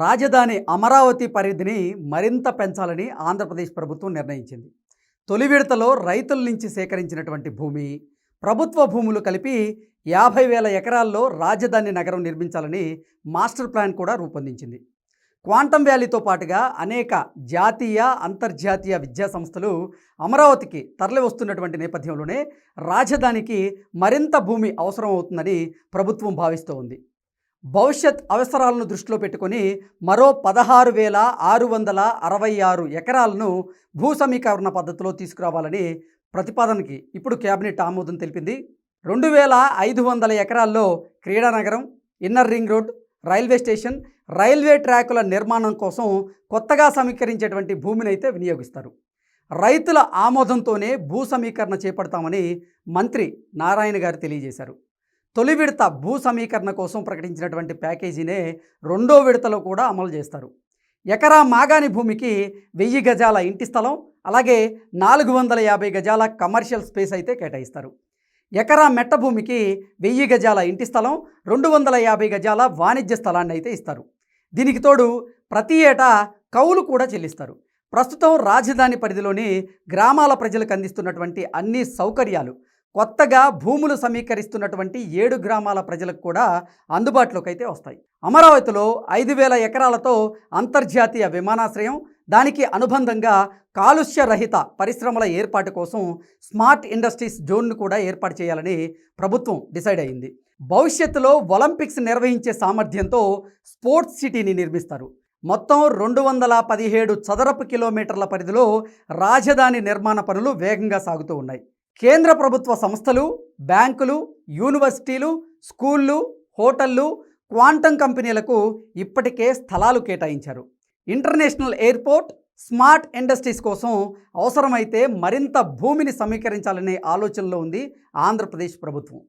రాజధాని అమరావతి పరిధిని మరింత పెంచాలని ఆంధ్రప్రదేశ్ ప్రభుత్వం నిర్ణయించింది. తొలి విడతలో రైతుల నుంచి సేకరించినటువంటి భూమి, ప్రభుత్వ భూములు కలిపి 50,000 ఎకరాల్లో రాజధాని నగరం నిర్మించాలని మాస్టర్ ప్లాన్ కూడా రూపొందించింది. క్వాంటమ్ వ్యాలీతో పాటుగా అనేక జాతీయ, అంతర్జాతీయ విద్యా సంస్థలు అమరావతికి తరలి వస్తున్నటువంటి నేపథ్యంలోనే రాజధానికి మరింత భూమి అవసరం అవుతుందని ప్రభుత్వం భావిస్తూ ఉంది. భవిష్యత్ అవసరాలను దృష్టిలో పెట్టుకొని మరో 16,666 ఎకరాలను భూ సమీకరణ పద్ధతిలో తీసుకురావాలని ప్రతిపాదనకి ఇప్పుడు కేబినెట్ ఆమోదం తెలిపింది. 2,500 ఎకరాల్లో క్రీడానగరం, inner ring road, railway station, railway ట్రాకుల నిర్మాణం కోసం కొత్తగా సమీకరించేటువంటి భూమిని అయితే వినియోగిస్తారు. రైతుల ఆమోదంతోనే భూ సమీకరణ చేపడతామని మంత్రి నారాయణ గారు తెలియజేశారు. తొలి విడత భూ సమీకరణ కోసం ప్రకటించినటువంటి ప్యాకేజీనే రెండో విడతలో కూడా అమలు చేస్తారు. ఎకరా మాగాని భూమికి 1000 గజాల ఇంటి స్థలం, అలాగే 450 గజాల కమర్షియల్ స్పేస్ అయితే కేటాయిస్తారు. ఎకరా మెట్ట భూమికి 1000 గజాల ఇంటి స్థలం, 250 గజాల వాణిజ్య స్థలాన్ని అయితే ఇస్తారు. దీనికి తోడు ప్రతి ఏటా కౌలు కూడా చెల్లిస్తారు. ప్రస్తుతం రాజధాని పరిధిలోని గ్రామాల ప్రజలకు అందిస్తున్నటువంటి అన్ని సౌకర్యాలు కొత్తగా భూములు సమీకరిస్తున్నటువంటి 7 గ్రామాల ప్రజలకు కూడా అందుబాటులోకి అయితే వస్తాయి. అమరావతిలో 5,000 ఎకరాలతో అంతర్జాతీయ విమానాశ్రయం, దానికి అనుబంధంగా కాలుష్య రహిత పరిశ్రమల ఏర్పాటు కోసం స్మార్ట్ ఇండస్ట్రీస్ జోన్ను కూడా ఏర్పాటు చేయాలని ప్రభుత్వం డిసైడ్ అయింది. భవిష్యత్తులో ఒలింపిక్స్ నిర్వహించే సామర్థ్యంతో స్పోర్ట్స్ సిటీని నిర్మిస్తారు. మొత్తం 217 చదరపు కిలోమీటర్ల పరిధిలో రాజధాని నిర్మాణ పనులు వేగంగా సాగుతూ ఉన్నాయి. కేంద్ర ప్రభుత్వ సంస్థలు, బ్యాంకులు, యూనివర్సిటీలు, స్కూళ్ళు, హోటళ్ళు, క్వాంటమ్ కంపెనీలకు ఇప్పటికే స్థలాలు కేటాయించారు. ఇంటర్నేషనల్ ఎయిర్పోర్ట్, స్మార్ట్ ఇండస్ట్రీస్ కోసం అవసరమైతే మరింత భూమిని సమీకరించాలనే ఆలోచనలో ఉంది ఆంధ్రప్రదేశ్ ప్రభుత్వం.